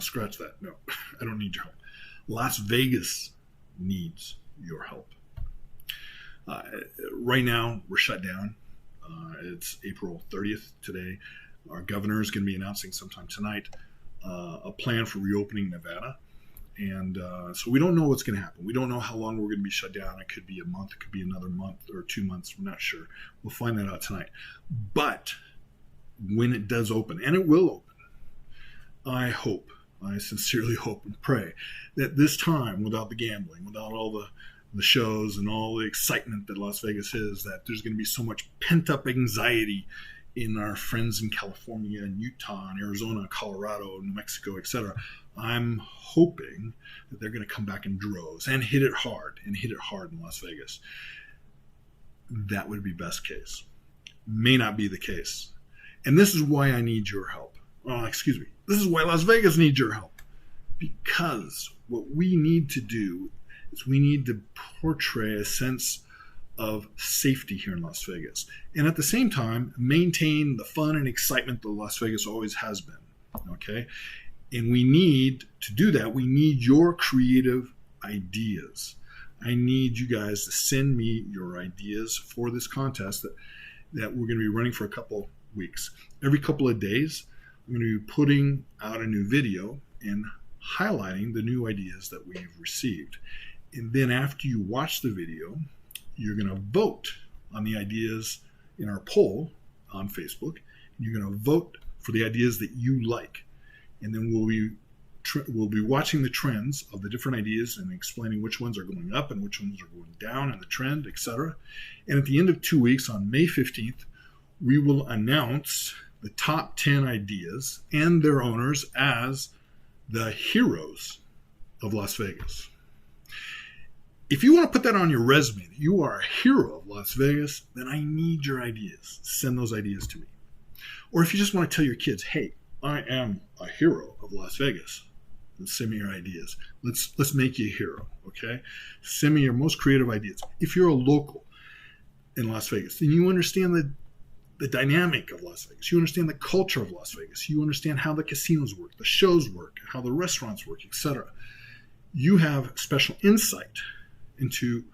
scratch that. No, I don't need your help. Las Vegas needs your help. Right now, we're shut down. It's April 30th today. Our governor is going to be announcing sometime tonight a plan for reopening Nevada. And so we don't know what's going to happen. We don't know how long we're going to be shut down. It could be a month. It could be another month or 2 months. We're not sure. We'll find that out tonight. But when it does open, and it will open, I sincerely hope and pray that this time, without the gambling, without all the shows and all the excitement that Las Vegas is, that there's going to be so much pent-up anxiety in our friends in California and Utah and Arizona, Colorado, New Mexico, etc. I'm hoping that they're going to come back in droves and hit it hard in Las Vegas. That would be best case. May not be the case. And this is why I need your help. This is why Las Vegas needs your help. Because what we need to do is we need to portray a sense of safety here in Las Vegas. And at the same time, maintain the fun and excitement that Las Vegas always has been. Okay? And we need to do that. We need your creative ideas. I need you guys to send me your ideas for this contest that we're going to be running for a couple weeks. Every couple of days, I'm going to be putting out a new video and highlighting the new ideas that we've received. And then after you watch the video, you're going to vote on the ideas in our poll on Facebook. And you're going to vote for the ideas that you like. And then we'll be watching the trends of the different ideas and explaining which ones are going up and which ones are going down in the trend, etc. And at the end of 2 weeks, on May 15th, we will announce the top 10 ideas and their owners as the heroes of Las Vegas. If you want to put that on your resume, that you are a hero of Las Vegas, then I need your ideas. Send those ideas to me. Or if you just want to tell your kids, hey, I am a hero of Las Vegas, then send me your ideas. Let's make you a hero, okay? Send me your most creative ideas. If you're a local in Las Vegas, then you understand the dynamic of Las Vegas. You understand the culture of Las Vegas. You understand how the casinos work, the shows work, how the restaurants work, etc. You have special insight into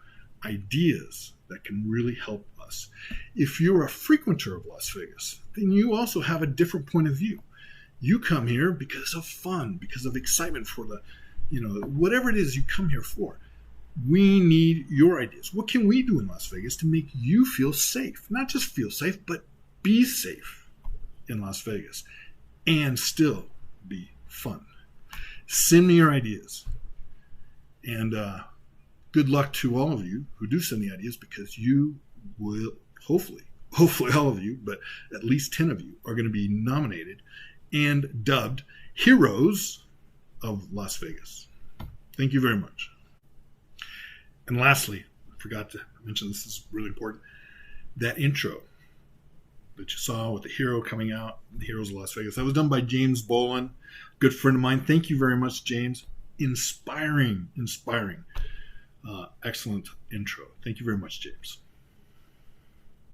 ideas that can really help us. If you're a frequenter of Las Vegas, then you also have a different point of view. You come here because of fun, because of excitement for whatever it is you come here for. We need your ideas. What can we do in Las Vegas to make you feel safe? Not just feel safe, but be safe in Las Vegas and still be fun. Send me your ideas. And good luck to all of you who do send the ideas, because you will, hopefully all of you, but at least 10 of you are going to be nominated and dubbed Heroes of Las Vegas. Thank you very much. And lastly, I forgot to mention, this is really important, that intro that you saw with the hero coming out, the Heroes of Las Vegas, that was done by James Boland, good friend of mine. Thank you very much, James. Inspiring, excellent intro. Thank you very much, James.